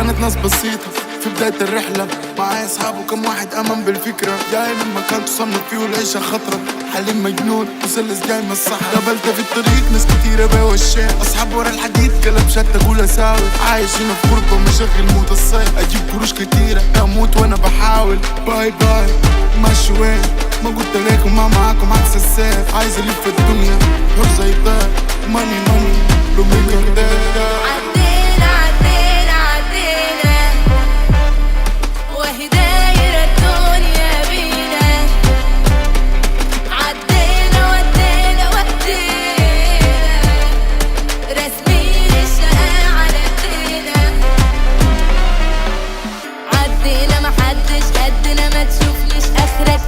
كانت ناس بسيطة في بداية الرحلة، معايا اصحاب وكم واحد امن بالفكرة. جاي من مكان تصنف فيه والعيشة خطرة، حليم مجنون مسلس جاي من الصحراء. قابلت في الطريق ناس كتيرة بيوى الشيء، اصحاب ورا الحديد كلام شتى اقول اساوي. عايش هنا في غربة مشغل موت الصيف، اجيب قروش كتيرة اموت وانا بحاول. باي باي ماشي وين ما قلت لكم، ما معاكم عكس السيف. عايز الف الدنيا حر زي الطير، ماني ماني لو ملياردير. عدينا عدينا عدينا وهي دايرة الدنيا بينا، عدينا ودينا ودينا راسمين الشقا على ايدينا. عدينا محدش قدنا، ما تشوفنيش اخرك